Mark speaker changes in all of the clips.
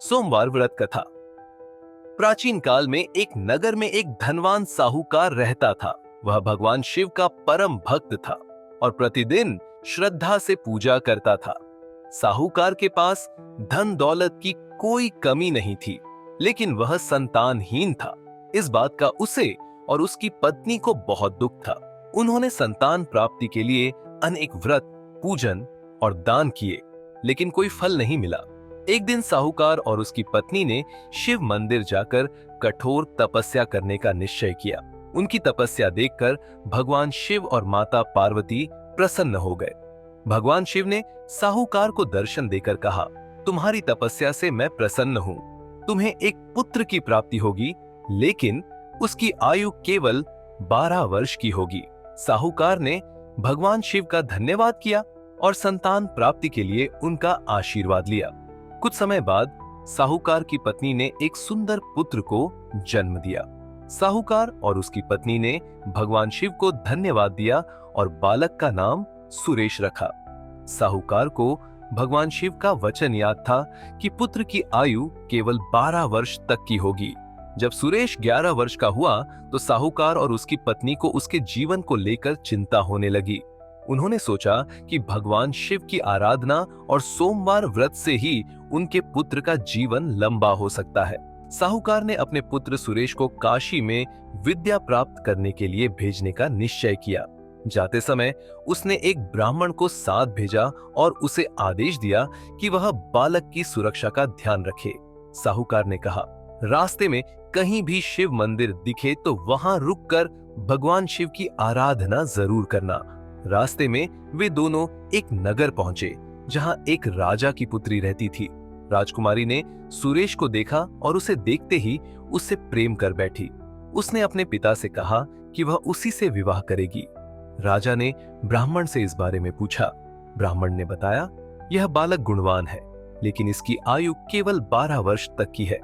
Speaker 1: सोमवार व्रत कथा। प्राचीन काल में एक नगर में एक धनवान साहूकार रहता था। वह भगवान शिव का परम भक्त था और प्रतिदिन श्रद्धा से पूजा करता था। साहूकार के पास धन दौलत की कोई कमी नहीं थी, लेकिन वह संतानहीन था। इस बात का उसे और उसकी पत्नी को बहुत दुख था। उन्होंने संतान प्राप्ति के लिए अनेक व्रत, पूजन और दान किए, लेकिन कोई फल नहीं मिला। एक दिन साहूकार और उसकी पत्नी ने शिव मंदिर जाकर कठोर तपस्या करने का निश्चय किया। उनकी तपस्या देखकर भगवान शिव और माता पार्वती प्रसन्न हो गए। भगवान शिव ने साहूकार को दर्शन देकर कहा, तुम्हारी तपस्या से मैं प्रसन्न हूँ। तुम्हें एक पुत्र की प्राप्ति होगी, लेकिन उसकी आयु केवल 12 वर्ष की होगी। साहूकार ने भगवान शिव का धन्यवाद किया और संतान प्राप्ति के लिए उनका आशीर्वाद लिया। कुछ समय बाद साहूकार की पत्नी ने एक सुंदर पुत्र को जन्म दिया। साहूकार और उसकी पत्नी ने भगवान शिव को धन्यवाद दिया और बालक का नाम सुरेश रखा। साहूकार को भगवान शिव का वचन याद था कि पुत्र की आयु केवल 12 वर्ष तक की होगी। जब सुरेश 11 वर्ष का हुआ तो साहूकार और उसकी पत्नी को उसके जीवन को लेकर चिंता होने लगी। उन्होंने सोचा कि भगवान शिव की आराधना और सोमवार व्रत से ही उनके पुत्र का जीवन लंबा हो सकता है। साहूकार ने अपने पुत्र सुरेश को काशी में विद्या प्राप्त करने के लिए भेजने का निश्चय किया। जाते समय उसने एक ब्राह्मण को साथ भेजा और उसे आदेश दिया कि वह बालक की सुरक्षा का ध्यान रखे। साहूकार ने कहा, रास्ते में कहीं भी शिव मंदिर दिखे तो वहां रुककर भगवान शिव की आराधना जरूर करना। रास्ते में वे दोनों एक नगर पहुंचे जहां एक राजा की पुत्री रहती थी। राजकुमारी ने सुरेश को देखा और उसे देखते ही उससे प्रेम कर बैठी। उसने अपने पिता से कहा कि वह उसी से विवाह करेगी। राजा ने ब्राह्मण से इस बारे में पूछा। ब्राह्मण ने बताया, यह बालक गुणवान है, लेकिन इसकी आयु केवल 12 वर्ष तक की है।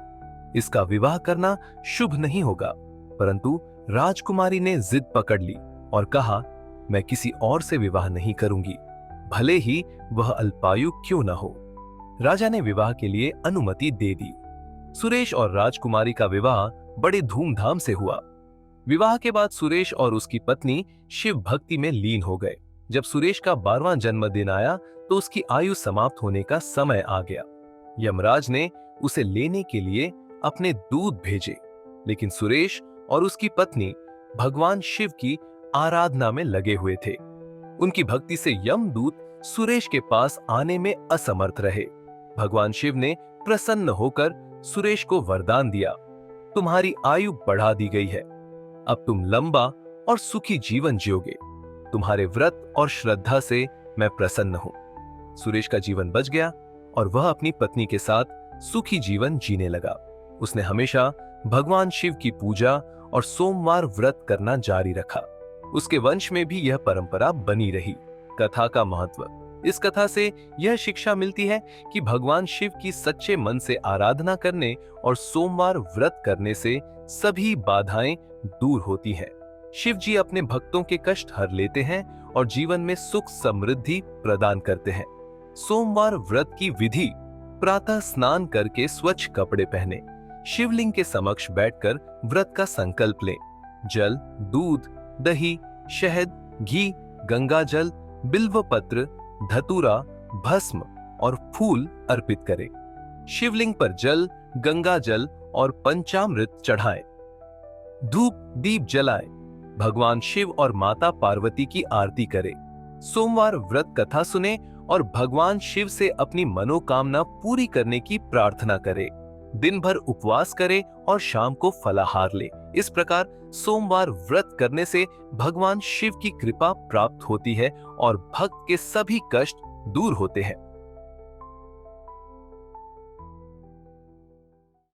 Speaker 1: इसका विवाह करना शुभ नहीं होगा। परंतु राजकुमारी ने जिद पकड़ ली और कहा, मैं किसी और से विवाह नहीं करूंगी, भले ही वह अल्पायु क्यों न हो। राजा ने विवाह के लिए अनुमति दे दी। सुरेश और राजकुमारी का विवाह बड़े धूमधाम से हुआ। विवाह के बाद सुरेश और उसकी पत्नी शिव भक्ति में लीन हो गए। जब सुरेश का 12वां जन्मदिन आया तो उसकी आयु समाप्त होने का समय आ गया। यमराज ने उसे लेने के लिए अपने दूत भेजे, लेकिन सुरेश और उसकी पत्नी भगवान शिव की आराधना में लगे हुए थे। उनकी भक्ति से यमदूत सुरेश के पास आने में असमर्थ रहे। भगवान शिव ने प्रसन्न होकर सुरेश को वरदान दिया, तुम्हारी आयु बढ़ा दी गई है, अब तुम लंबा और सुखी जीवन जियोगे। तुम्हारे व्रत और श्रद्धा से मैं प्रसन्न हूं। सुरेश का जीवन बच गया और वह अपनी पत्नी के साथ सुखी जीवन जीने लगा। उसने हमेशा भगवान शिव की पूजा और सोमवार व्रत करना जारी रखा। उसके वंश में भी यह परंपरा बनी रही। कथा का महत्व। इस कथा से यह शिक्षा मिलती है कि भगवान शिव की सच्चे मन से आराधना करने और सोमवार व्रत करने से सभी बाधाएं दूर होती हैं। शिव जी अपने भक्तों के कष्ट हर लेते हैं और जीवन में सुख समृद्धि प्रदान करते हैं। सोमवार व्रत की विधि। प्रातः स्नान करके स्वच्छ कपड़े पहने, शिवलिंग के समक्ष बैठकर व्रत का संकल्प लें। जल, दूध, दही, शहद, घी, गंगा जल, बिल्व पत्र, धतूरा, भस्म और फूल अर्पित करें। शिवलिंग पर जल, गंगा जल और पंचामृत चढ़ाएं। धूप दीप जलाएं। भगवान शिव और माता पार्वती की आरती करें। सोमवार व्रत कथा सुने और भगवान शिव से अपनी मनोकामना पूरी करने की प्रार्थना करें। दिन भर उपवास करें और शाम को फलाहार ले। इस प्रकार सोमवार व्रत करने से भगवान शिव की कृपा प्राप्त होती है और भक्त के सभी कष्ट दूर होते हैं।